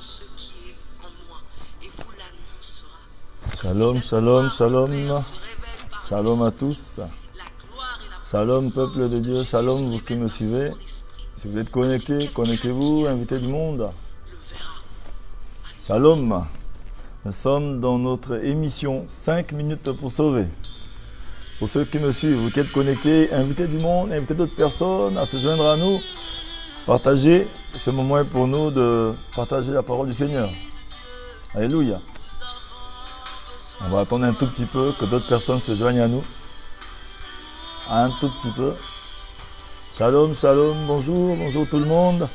ce qui est en moi et vous l'annoncera. Shalom, shalom, shalom. Shalom à tous. Shalom, peuple de Dieu. Shalom, vous qui me suivez. Si vous êtes connectés, connectez-vous, invitez du monde. Shalom. Nous sommes dans notre émission 5 minutes pour sauver. Pour ceux qui me suivent, vous qui êtes connectés, invitez du monde, invitez d'autres personnes à se joindre à nous. Partagez. Ce moment est pour nous de partager la parole du Seigneur. Alléluia. On va attendre un tout petit peu que d'autres personnes se joignent à nous. Un tout petit peu. Shalom, shalom, bonjour, bonjour tout le monde.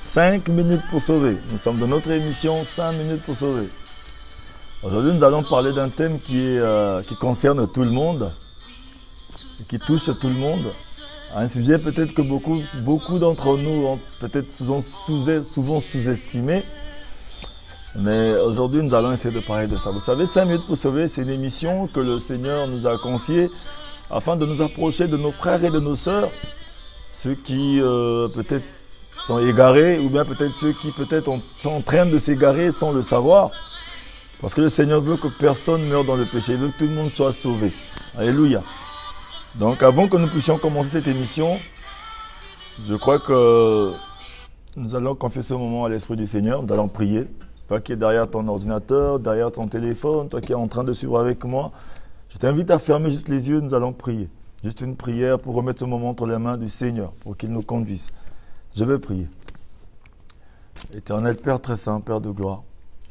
5 minutes pour sauver. Nous sommes dans notre émission 5 minutes pour sauver. Aujourd'hui, nous allons parler d'un thème qui concerne tout le monde, qui touche tout le monde. Un sujet peut-être que beaucoup d'entre nous ont peut-être souvent sous-estimé. Mais aujourd'hui, nous allons essayer de parler de ça. Vous savez, 5 minutes pour sauver, c'est une émission que le Seigneur nous a confiée afin de nous approcher de nos frères et de nos sœurs, ceux qui peut-être sont égarés ou bien peut-être ceux qui peut-être sont en train de s'égarer sans le savoir. Parce que le Seigneur veut que personne meure dans le péché, il veut que tout le monde soit sauvé. Alléluia. Donc avant que nous puissions commencer cette émission, je crois que nous allons confier ce moment à l'Esprit du Seigneur, nous allons prier. Toi qui es derrière ton ordinateur, derrière ton téléphone, toi qui es en train de suivre avec moi, je t'invite à fermer juste les yeux, nous allons prier. Juste une prière pour remettre ce moment entre les mains du Seigneur, pour qu'il nous conduise. Je vais prier. Éternel Père très saint, Père de gloire,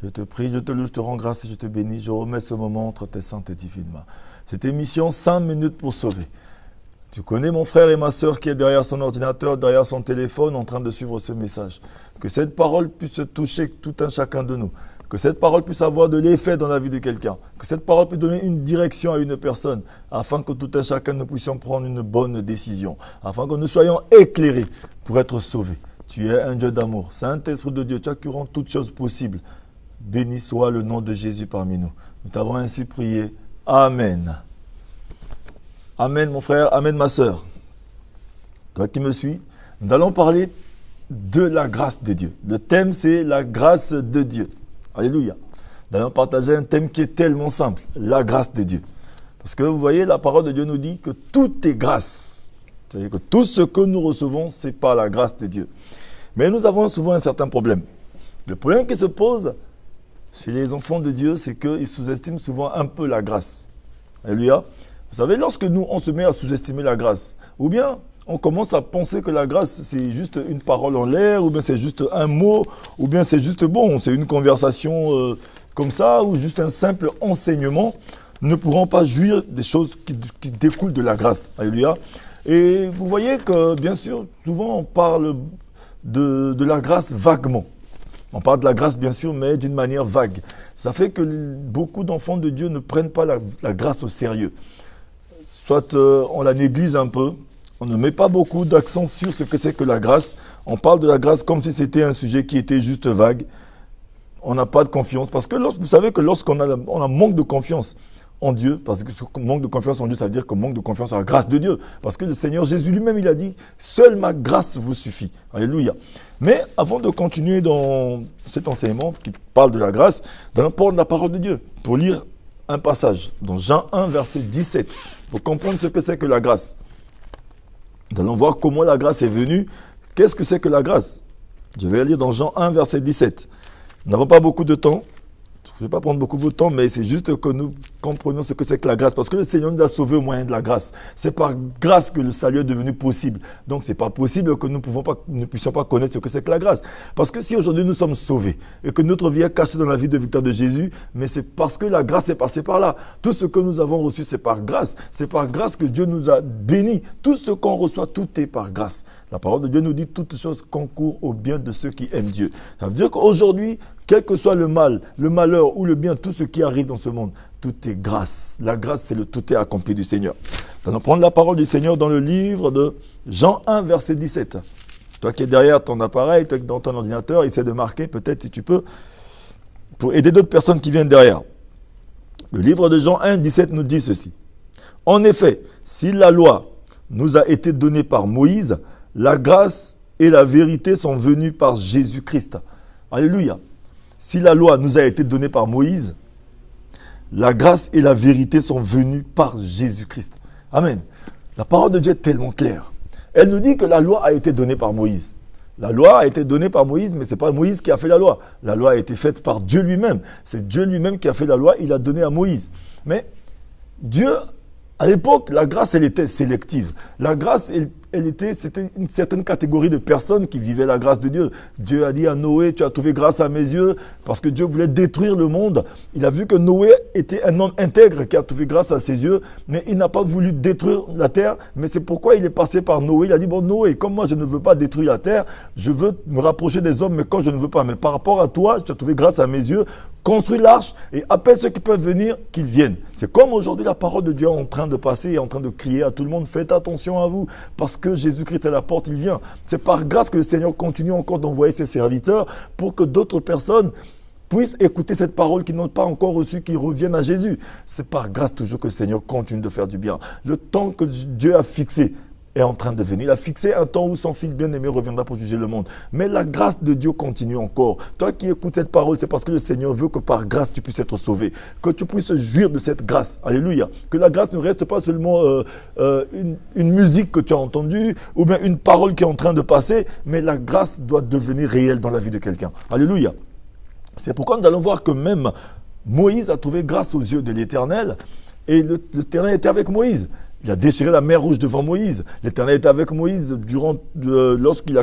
je te prie, je te loue, je te rends grâce et je te bénis. Je remets ce moment entre tes saintes et divines mains. Cette émission, 5 minutes pour sauver. Tu connais mon frère et ma sœur qui est derrière son ordinateur, derrière son téléphone, en train de suivre ce message. Que cette parole puisse toucher tout un chacun de nous. Que cette parole puisse avoir de l'effet dans la vie de quelqu'un. Que cette parole puisse donner une direction à une personne, afin que tout un chacun nous puissions prendre une bonne décision. Afin que nous soyons éclairés pour être sauvés. Tu es un Dieu d'amour. Saint-Esprit de Dieu, tu as qui rend toutes choses possibles. Béni soit le nom de Jésus parmi nous. Nous t'avons ainsi prié. Amen. Amen mon frère, amen ma sœur. Toi qui me suis, nous allons parler de la grâce de Dieu. Le thème c'est la grâce de Dieu. Alléluia. Nous allons partager un thème qui est tellement simple, la grâce de Dieu. Parce que vous voyez, la parole de Dieu nous dit que tout est grâce. C'est-à-dire que tout ce que nous recevons, c'est par la grâce de Dieu. Mais nous avons souvent un certain problème. Le problème qui se pose chez les enfants de Dieu, c'est qu'ils sous-estiment souvent un peu la grâce. Alléluia. Vous savez, lorsque nous, on se met à sous-estimer la grâce, ou bien on commence à penser que la grâce, c'est juste une parole en l'air, ou bien c'est juste un mot, ou bien c'est juste bon, c'est une conversation comme ça, ou juste un simple enseignement, nous ne pourrons pas jouir des choses qui découlent de la grâce. Alléluia. Et vous voyez que, bien sûr, souvent on parle de la grâce vaguement. On parle de la grâce, bien sûr, mais d'une manière vague. Ça fait que beaucoup d'enfants de Dieu ne prennent pas la grâce au sérieux. Soit on la néglige un peu, on ne met pas beaucoup d'accent sur ce que c'est que la grâce. On parle de la grâce comme si c'était un sujet qui était juste vague. On n'a pas de confiance. Parce que vous savez que lorsqu'on a manque de confiance en Dieu, parce que manque de confiance en Dieu, ça veut dire que manque de confiance en la grâce de Dieu. Parce que le Seigneur Jésus lui-même, il a dit « Seule ma grâce vous suffit ». Alléluia. Mais avant de continuer dans cet enseignement qui parle de la grâce, nous allons prendre la parole de Dieu pour lire un passage dans Jean 1, verset 17, pour comprendre ce que c'est que la grâce. Nous allons voir comment la grâce est venue. Qu'est-ce que c'est que la grâce? Je vais lire dans Jean 1, verset 17. Nous n'avons pas beaucoup de temps. Je ne vais pas prendre beaucoup de votre temps, mais c'est juste que nous comprenions ce que c'est que la grâce. Parce que le Seigneur nous a sauvés au moyen de la grâce. C'est par grâce que le salut est devenu possible. Donc, ce n'est pas possible que nous ne puissions pas connaître ce que c'est que la grâce. Parce que si aujourd'hui nous sommes sauvés et que notre vie est cachée dans la vie de victoire de Jésus, mais c'est parce que la grâce est passée par là. Tout ce que nous avons reçu, c'est par grâce. C'est par grâce que Dieu nous a bénis. Tout ce qu'on reçoit, tout est par grâce. La parole de Dieu nous dit toutes choses concourent au bien de ceux qui aiment Dieu. Ça veut dire qu'aujourd'hui, quel que soit le mal, le malheur ou le bien, tout ce qui arrive dans ce monde, tout est grâce. La grâce, c'est le tout est accompli du Seigneur. Nous allons prendre la parole du Seigneur dans le livre de Jean 1, verset 17. Toi qui es derrière ton appareil, toi qui es dans ton ordinateur, essaie de marquer peut-être si tu peux, pour aider d'autres personnes qui viennent derrière. Le livre de Jean 1, 17 nous dit ceci. En effet, si la loi nous a été donnée par Moïse, la grâce et la vérité sont venues par Jésus-Christ. Alléluia. si la loi nous a été donnée par Moïse, la grâce et la vérité sont venues par Jésus-Christ. Amen. La parole de Dieu est tellement claire. Elle nous dit que la loi a été donnée par Moïse. La loi a été donnée par Moïse, mais ce n'est pas Moïse qui a fait la loi. La loi a été faite par Dieu lui-même. C'est Dieu lui-même qui a fait la loi, il a donné à Moïse. Mais Dieu, à l'époque, la grâce, elle était sélective. La grâce, c'était une certaine catégorie de personnes qui vivaient la grâce de Dieu. Dieu a dit à Noé, tu as trouvé grâce à mes yeux, parce que Dieu voulait détruire le monde. Il a vu que Noé était un homme intègre qui a trouvé grâce à ses yeux, mais il n'a pas voulu détruire la terre. Mais c'est pourquoi il est passé par Noé. Il a dit, bon Noé, comme moi je ne veux pas détruire la terre, je veux me rapprocher des hommes, mais quand je ne veux pas. Mais par rapport à toi, tu as trouvé grâce à mes yeux, construis l'arche et appelle ceux qui peuvent venir, qu'ils viennent. C'est comme aujourd'hui la parole de Dieu est en train de passer et en train de crier à tout le monde, faites attention à vous, parce que Jésus-Christ est à la porte, il vient. C'est par grâce que le Seigneur continue encore d'envoyer ses serviteurs pour que d'autres personnes puissent écouter cette parole qu'ils n'ont pas encore reçue, qu'ils reviennent à Jésus. C'est par grâce toujours que le Seigneur continue de faire du bien. Le temps que Dieu a fixé est en train de venir. Il a fixé un temps où son Fils bien-aimé reviendra pour juger le monde. Mais la grâce de Dieu continue encore. Toi qui écoutes cette parole, c'est parce que le Seigneur veut que par grâce tu puisses être sauvé. Que tu puisses jouir de cette grâce. Alléluia. Que la grâce ne reste pas seulement une musique que tu as entendue ou bien une parole qui est en train de passer, mais la grâce doit devenir réelle dans la vie de quelqu'un. Alléluia. C'est pourquoi nous allons voir que même Moïse a trouvé grâce aux yeux de l'Éternel et l'Éternel était avec Moïse. Il a déchiré la mer Rouge devant Moïse. L'Éternel était avec Moïse lorsqu'il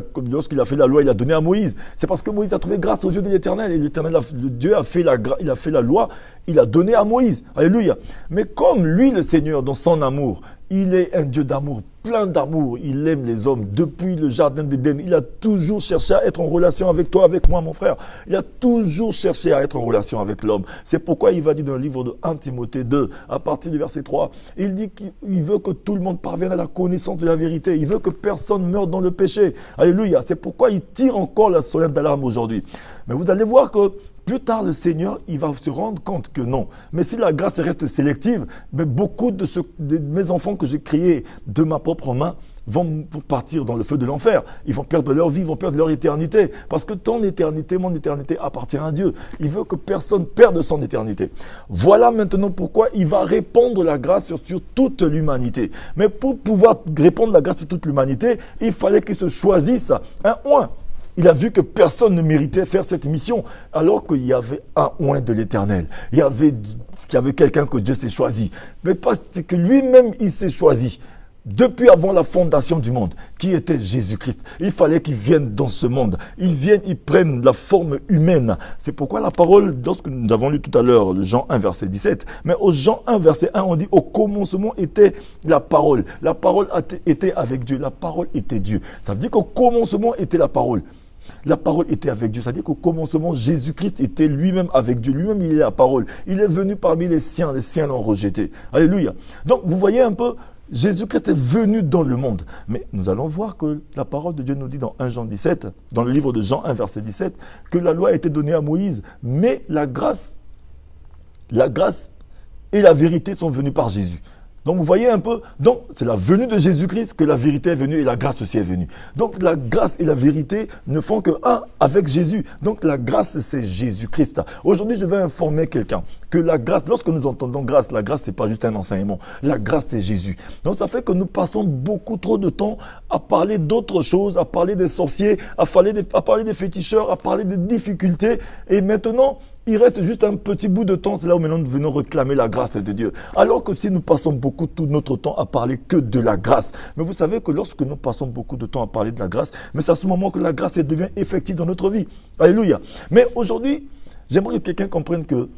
a fait la loi, il a donné à Moïse. C'est parce que Moïse a trouvé grâce aux yeux de l'Éternel. Et l'Éternel, Dieu a fait la loi, il a donné à Moïse. Alléluia. Mais comme lui, le Seigneur, dans son amour, il est un Dieu d'amour, plein d'amour. Il aime les hommes. Depuis le jardin d'Éden, il a toujours cherché à être en relation avec toi, avec moi, mon frère. Il a toujours cherché à être en relation avec l'homme. C'est pourquoi il va dire dans le livre de 1 Timothée 2, à partir du verset 3, il dit qu'il veut que tout le monde parvienne à la connaissance de la vérité. Il veut que personne meure dans le péché. Alléluia. C'est pourquoi il tire encore la sonnette d'alarme aujourd'hui. Mais vous allez voir que plus tard, le Seigneur, il va se rendre compte que non. Mais si la grâce reste sélective, mais beaucoup de mes enfants que j'ai créés de ma propre main vont partir dans le feu de l'enfer. Ils vont perdre leur vie, ils vont perdre leur éternité. Parce que ton éternité, mon éternité appartient à Dieu. Il veut que personne perde son éternité. Voilà maintenant pourquoi il va répandre la grâce sur toute l'humanité. Mais pour pouvoir répandre la grâce sur toute l'humanité, il fallait qu'il se choisisse un oint. Il a vu que personne ne méritait faire cette mission, alors qu'il y avait un oint de l'Éternel. Il y avait quelqu'un que Dieu s'est choisi. Mais parce que lui-même, il s'est choisi. Depuis avant la fondation du monde, qui était Jésus-Christ. Il fallait qu'il vienne dans ce monde. Il prenne la forme humaine. C'est pourquoi la parole, lorsque nous avons lu tout à l'heure, le Jean 1, verset 17, mais au Jean 1, verset 1, on dit, au commencement était la parole. La parole était avec Dieu. La parole était Dieu. Ça veut dire qu'au commencement était la parole. La parole était avec Dieu. C'est-à-dire qu'au commencement, Jésus-Christ était lui-même avec Dieu. Lui-même, il est la parole. Il est venu parmi les siens l'ont rejeté. Alléluia. Donc, vous voyez un peu, Jésus-Christ est venu dans le monde. Mais nous allons voir que la parole de Dieu nous dit dans 1 Jean 17, dans le livre de Jean 1, verset 17, que la loi a été donnée à Moïse, mais la grâce et la vérité sont venues par Jésus. Donc vous voyez un peu, donc c'est la venue de Jésus-Christ que la vérité est venue et la grâce aussi est venue. Donc la grâce et la vérité ne font que un avec Jésus. Donc la grâce c'est Jésus-Christ. Aujourd'hui je vais informer quelqu'un que la grâce, lorsque nous entendons grâce, la grâce c'est pas juste un enseignement. La grâce c'est Jésus. Donc ça fait que nous passons beaucoup trop de temps à parler d'autres choses, à parler des sorciers, à parler des féticheurs, à parler des difficultés. Et maintenant, il reste juste un petit bout de temps, c'est là où maintenant nous venons réclamer la grâce de Dieu. Alors que si nous passons beaucoup tout notre temps à parler que de la grâce. Mais vous savez que lorsque nous passons beaucoup de temps à parler de la grâce, mais c'est à ce moment que la grâce devient effective dans notre vie. Alléluia. Mais aujourd'hui, j'aimerais que quelqu'un comprenne que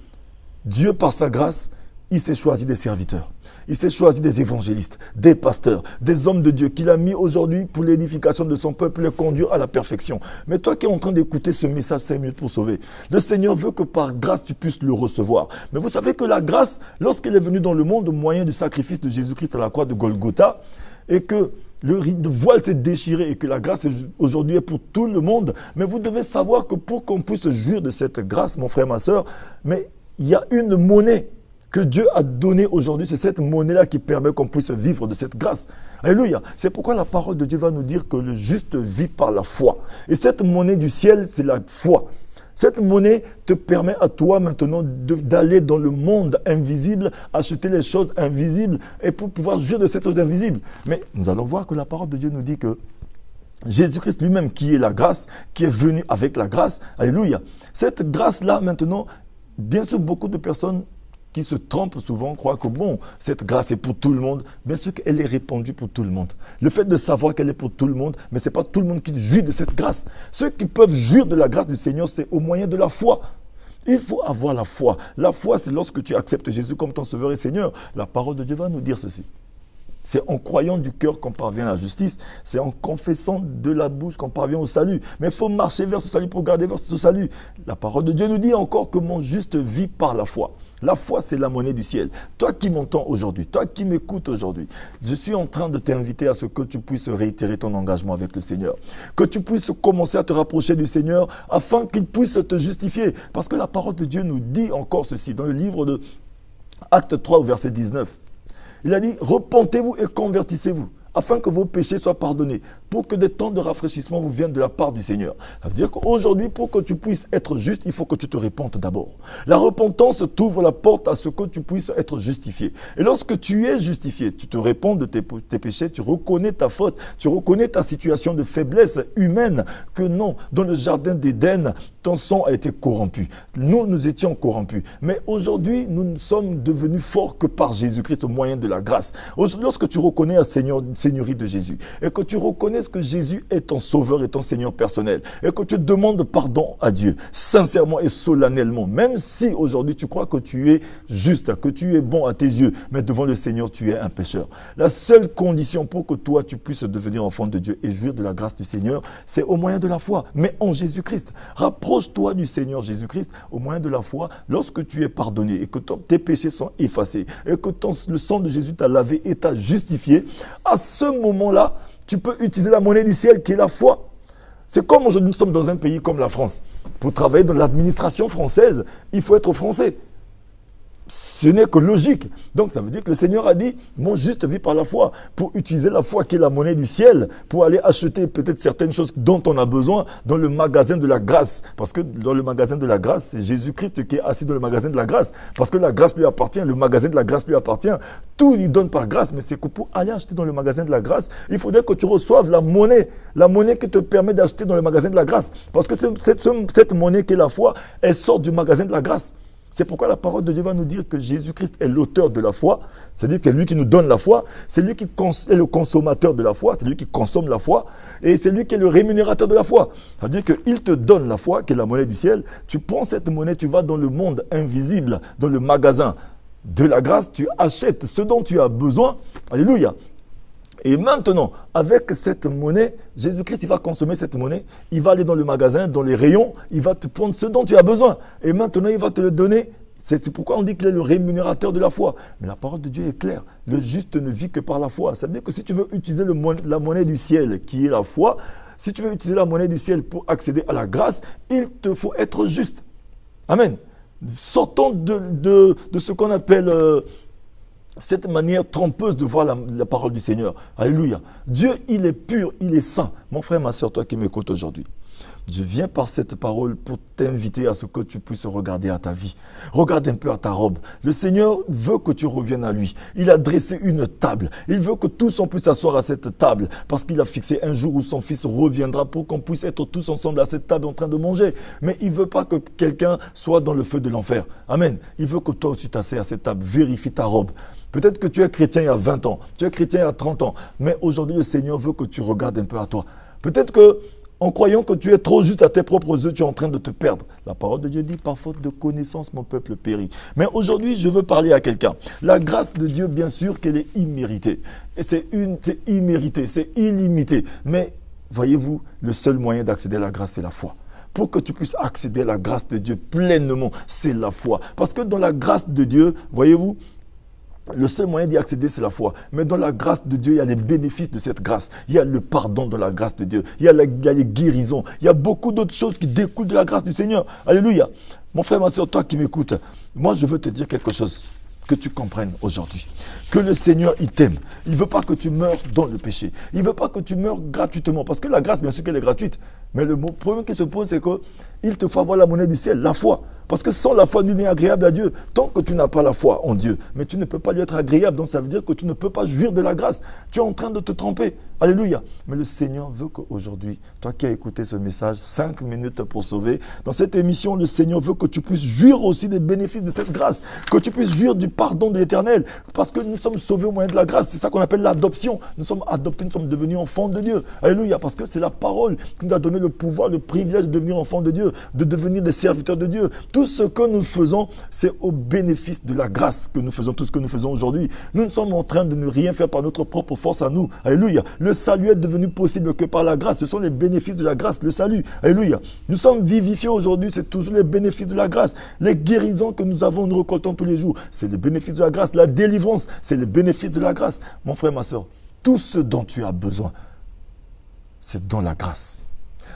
Dieu, par sa grâce, il s'est choisi des serviteurs. Il s'est choisi des évangélistes, des pasteurs, des hommes de Dieu qu'il a mis aujourd'hui pour l'édification de son peuple, les conduire à la perfection. Mais toi qui es en train d'écouter ce message 5 minutes pour sauver, le Seigneur veut que par grâce tu puisses le recevoir. Mais vous savez que la grâce, lorsqu'elle est venue dans le monde au moyen du sacrifice de Jésus-Christ à la croix de Golgotha, et que le voile s'est déchiré et que la grâce aujourd'hui est pour tout le monde, mais vous devez savoir que pour qu'on puisse jouir de cette grâce, mon frère, ma soeur, mais il y a une monnaie que Dieu a donné aujourd'hui, c'est cette monnaie-là qui permet qu'on puisse vivre de cette grâce. Alléluia. C'est pourquoi la parole de Dieu va nous dire que le juste vit par la foi. Et cette monnaie du ciel, c'est la foi. Cette monnaie te permet à toi maintenant d'aller dans le monde invisible, acheter les choses invisibles et pour pouvoir jouir de cette chose invisible. Mais nous allons voir que la parole de Dieu nous dit que Jésus-Christ lui-même qui est la grâce, qui est venu avec la grâce, alléluia. Cette grâce-là maintenant, bien sûr beaucoup de personnes qui se trompent souvent, croient que bon, cette grâce est pour tout le monde. Bien sûr qu'elle est répandue pour tout le monde. Le fait de savoir qu'elle est pour tout le monde, mais ce n'est pas tout le monde qui jouit de cette grâce. Ceux qui peuvent jouir de la grâce du Seigneur, c'est au moyen de la foi. Il faut avoir la foi. La foi, c'est lorsque tu acceptes Jésus comme ton Sauveur et Seigneur. La parole de Dieu va nous dire ceci. C'est en croyant du cœur qu'on parvient à la justice. C'est en confessant de la bouche qu'on parvient au salut. Mais il faut marcher vers ce salut pour garder vers ce salut. La parole de Dieu nous dit encore que mon juste vit par la foi. La foi, c'est la monnaie du ciel. Toi qui m'entends aujourd'hui, toi qui m'écoutes aujourd'hui, je suis en train de t'inviter à ce que tu puisses réitérer ton engagement avec le Seigneur. Que tu puisses commencer à te rapprocher du Seigneur afin qu'il puisse te justifier. Parce que la parole de Dieu nous dit encore ceci dans le livre de Actes 3 au verset 19. Il a dit, repentez-vous et convertissez-vous, afin que vos péchés soient pardonnés, pour que des temps de rafraîchissement vous viennent de la part du Seigneur. Ça veut dire qu'aujourd'hui, pour que tu puisses être juste, il faut que tu te repentes d'abord. La repentance t'ouvre la porte à ce que tu puisses être justifié. Et lorsque tu es justifié, tu te repens de tes péchés, tu reconnais ta faute, tu reconnais ta situation de faiblesse humaine, que non, dans le jardin d'Éden, ton sang a été corrompu. Nous étions corrompus. Mais aujourd'hui, nous sommes devenus forts que par Jésus-Christ au moyen de la grâce. Lorsque tu reconnais la Seigneurie de Jésus et que tu reconnais que Jésus est ton Sauveur et ton Seigneur personnel et que tu demandes pardon à Dieu sincèrement et solennellement, même si aujourd'hui tu crois que tu es juste, que tu es bon à tes yeux, mais devant le Seigneur tu es un pécheur. La seule condition pour que toi tu puisses devenir enfant de Dieu et jouir de la grâce du Seigneur, c'est au moyen de la foi, mais en Jésus-Christ. Rapproche-toi du Seigneur Jésus-Christ au moyen de la foi lorsque tu es pardonné et que tes péchés sont effacés et que le sang de Jésus t'a lavé et t'a justifié. À ce moment-là, tu peux utiliser la monnaie du ciel qui est la foi. C'est comme aujourd'hui nous sommes dans un pays comme la France. Pour travailler dans l'administration française, il faut être français. Ce n'est que logique. Donc ça veut dire que le Seigneur a dit, mon juste vit par la foi. Pour utiliser la foi qui est la monnaie du ciel, pour aller acheter peut-être certaines choses dont on a besoin dans le magasin de la grâce. Parce que dans le magasin de la grâce, c'est Jésus-Christ qui est assis dans le magasin de la grâce. Parce que la grâce lui appartient, le magasin de la grâce lui appartient. Tout lui donne par grâce. Mais c'est que pour aller acheter dans le magasin de la grâce, il faudrait que tu reçoives la monnaie qui te permet d'acheter dans le magasin de la grâce. Parce que cette monnaie qui est la foi, elle sort du magasin de la grâce. C'est pourquoi la parole de Dieu va nous dire que Jésus-Christ est l'auteur de la foi, c'est-à-dire que c'est lui qui nous donne la foi, c'est lui qui est le consommateur de la foi, c'est lui qui consomme la foi, et c'est lui qui est le rémunérateur de la foi. C'est-à-dire qu'il te donne la foi, qui est la monnaie du ciel, tu prends cette monnaie, tu vas dans le monde invisible, dans le magasin de la grâce, tu achètes ce dont tu as besoin, alléluia. Et maintenant, avec cette monnaie, Jésus-Christ, il va consommer cette monnaie, il va aller dans le magasin, dans les rayons, il va te prendre ce dont tu as besoin. Et maintenant, il va te le donner. C'est pourquoi on dit qu'il est le rémunérateur de la foi. Mais la parole de Dieu est claire. Le juste ne vit que par la foi. Ça veut dire que si tu veux utiliser la monnaie du ciel, qui est la foi, si tu veux utiliser la monnaie du ciel pour accéder à la grâce, il te faut être juste. Amen. Sortons de ce qu'on appelle... cette manière trompeuse de voir la parole du Seigneur. Alléluia. Dieu, il est pur, il est saint. Mon frère, ma soeur, toi qui m'écoutes aujourd'hui, je viens par cette parole pour t'inviter à ce que tu puisses regarder à ta vie. Regarde un peu à ta robe. Le Seigneur veut que tu reviennes à lui. Il a dressé une table. Il veut que tous on puisse s'asseoir à cette table parce qu'il a fixé un jour où son Fils reviendra pour qu'on puisse être tous ensemble à cette table en train de manger. Mais il ne veut pas que quelqu'un soit dans le feu de l'enfer. Amen. Il veut que toi aussi t'assieds à cette table. Vérifie ta robe. Peut-être que tu es chrétien il y a 20 ans, tu es chrétien il y a 30 ans, mais aujourd'hui le Seigneur veut que tu regardes un peu à toi. Peut-être que en croyant que tu es trop juste à tes propres yeux, tu es en train de te perdre. La parole de Dieu dit, par faute de connaissance, mon peuple périt. Mais aujourd'hui, je veux parler à quelqu'un. La grâce de Dieu, bien sûr qu'elle est imméritée. Et c'est immérité, c'est illimité. Mais voyez-vous, le seul moyen d'accéder à la grâce, c'est la foi. Pour que tu puisses accéder à la grâce de Dieu pleinement, c'est la foi. Parce que dans la grâce de Dieu, voyez-vous, le seul moyen d'y accéder, c'est la foi. Mais dans la grâce de Dieu, il y a les bénéfices de cette grâce. Il y a le pardon dans la grâce de Dieu. Il y a les guérisons. Il y a beaucoup d'autres choses qui découlent de la grâce du Seigneur. Alléluia. Mon frère, ma soeur, toi qui m'écoutes, moi je veux te dire quelque chose que tu comprennes aujourd'hui que le Seigneur, il t'aime. Il ne veut pas que tu meurs dans le péché. Il ne veut pas que tu meurs gratuitement. Parce que la grâce, bien sûr qu'elle est gratuite. Mais le problème qui se pose, c'est qu'il te faut avoir la monnaie du ciel, la foi. Parce que sans la foi, nul n'est agréable à Dieu. Tant que tu n'as pas la foi en Dieu, mais tu ne peux pas lui être agréable. Donc ça veut dire que tu ne peux pas jouir de la grâce. Tu es en train de te tromper. Alléluia. Mais le Seigneur veut qu'aujourd'hui, toi qui as écouté ce message, 5 minutes pour sauver, dans cette émission, le Seigneur veut que tu puisses jouir aussi des bénéfices de cette grâce. Que tu puisses jouir du pardon de l'Éternel. Parce que nous sommes sauvés au moyen de la grâce. C'est ça qu'on appelle l'adoption. Nous sommes adoptés, nous sommes devenus enfants de Dieu. Alléluia. Parce que c'est la parole qui nous a donné le pouvoir, le privilège de devenir enfants de Dieu, de devenir des serviteurs de Dieu. Tout ce que nous faisons, c'est au bénéfice de la grâce que nous faisons, tout ce que nous faisons aujourd'hui. Nous ne sommes en train de ne rien faire par notre propre force à nous. Alléluia. Le salut est devenu possible que par la grâce. Ce sont les bénéfices de la grâce, le salut. Alléluia. Nous sommes vivifiés aujourd'hui, c'est toujours les bénéfices de la grâce. Les guérisons que nous avons, nous récoltons tous les jours, c'est les bénéfices de la grâce. La délivrance, c'est les bénéfices de la grâce. Mon frère, ma soeur, tout ce dont tu as besoin, c'est dans la grâce.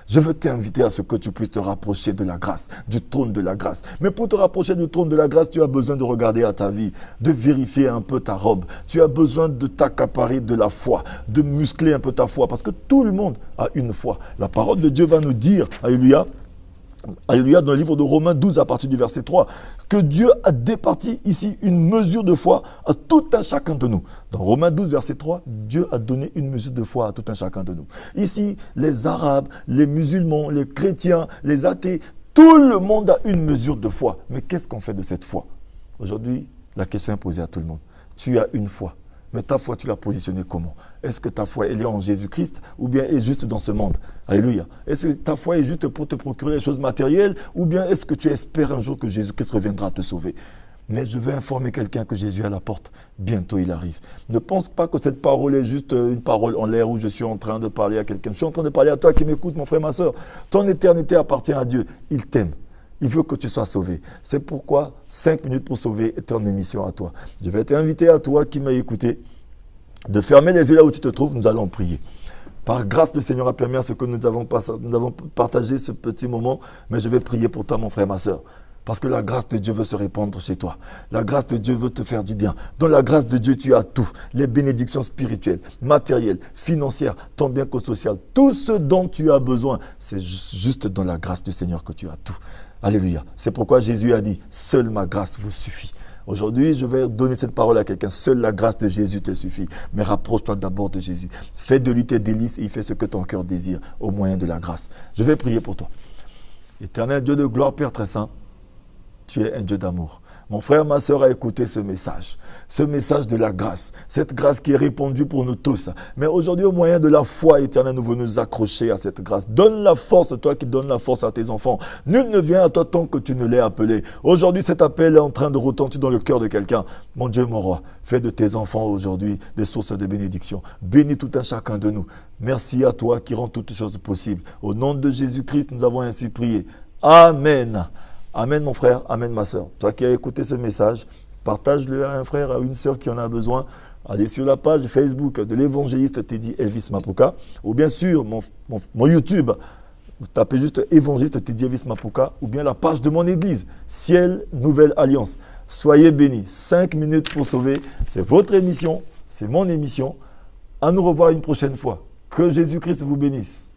Je veux t'inviter à ce que tu puisses te rapprocher de la grâce, du trône de la grâce. Mais pour te rapprocher du trône de la grâce, tu as besoin de regarder à ta vie, de vérifier un peu ta robe. Tu as besoin de t'accaparer de la foi, de muscler un peu ta foi, parce que tout le monde a une foi. La parole de Dieu va nous dire, alléluia, alléluia, dans le livre de Romains 12 à partir du verset 3, que Dieu a départi ici une mesure de foi à tout un chacun de nous. Dans Romains 12 verset 3, Dieu a donné une mesure de foi à tout un chacun de nous. Ici, les Arabes, les musulmans, les chrétiens, les athées, tout le monde a une mesure de foi. Mais qu'est-ce qu'on fait de cette foi? Aujourd'hui, la question est posée à tout le monde. Tu as une foi. Mais ta foi, tu l'as positionnée comment? Est-ce que ta foi, elle est en Jésus-Christ ou bien est juste dans ce monde? Alléluia. Est-ce que ta foi est juste pour te procurer les choses matérielles ou bien est-ce que tu espères un jour que Jésus-Christ reviendra te sauver? Mais je vais informer quelqu'un que Jésus est à la porte. Bientôt, il arrive. Ne pense pas que cette parole est juste une parole en l'air où je suis en train de parler à quelqu'un. Je suis en train de parler à toi qui m'écoutes, mon frère, ma soeur. Ton éternité appartient à Dieu. Il t'aime. Il veut que tu sois sauvé. C'est pourquoi 5 minutes pour sauver est une émission à toi. Je vais t'inviter à toi qui m'as écouté de fermer les yeux là où tu te trouves. Nous allons prier. Par grâce, le Seigneur a permis à ce que nous avons partagé ce petit moment. Mais je vais prier pour toi, mon frère, ma soeur. Parce que la grâce de Dieu veut se répandre chez toi. La grâce de Dieu veut te faire du bien. Dans la grâce de Dieu, tu as tout. Les bénédictions spirituelles, matérielles, financières, tant bien que sociales. Tout ce dont tu as besoin, c'est juste dans la grâce du Seigneur que tu as tout. Alléluia. C'est pourquoi Jésus a dit, seule ma grâce vous suffit. Aujourd'hui, je vais donner cette parole à quelqu'un. Seule la grâce de Jésus te suffit. Mais rapproche-toi d'abord de Jésus. Fais de lui tes délices et il fait ce que ton cœur désire au moyen de la grâce. Je vais prier pour toi. Éternel Dieu de gloire, Père très saint, tu es un Dieu d'amour. Mon frère, ma soeur a écouté ce message de la grâce, cette grâce qui est répandue pour nous tous. Mais aujourd'hui, au moyen de la foi éternelle, nous voulons nous accrocher à cette grâce. Donne la force, toi qui donnes la force à tes enfants. Nul ne vient à toi tant que tu ne l'aies appelé. Aujourd'hui, cet appel est en train de retentir dans le cœur de quelqu'un. Mon Dieu, mon roi, fais de tes enfants aujourd'hui des sources de bénédiction. Bénis tout un chacun de nous. Merci à toi qui rend toutes choses possibles. Au nom de Jésus-Christ, nous avons ainsi prié. Amen. Amen mon frère, amen ma soeur. Toi qui as écouté ce message, partage-le à un frère, à une soeur qui en a besoin. Allez sur la page Facebook de l'évangéliste Teddy Elvis Mapuka ou bien sûr mon YouTube. Vous tapez juste évangéliste Teddy Elvis Mapuka ou bien la page de mon église, Ciel Nouvelle Alliance. Soyez bénis. 5 minutes pour sauver. C'est votre émission, c'est mon émission. À nous revoir une prochaine fois. Que Jésus-Christ vous bénisse.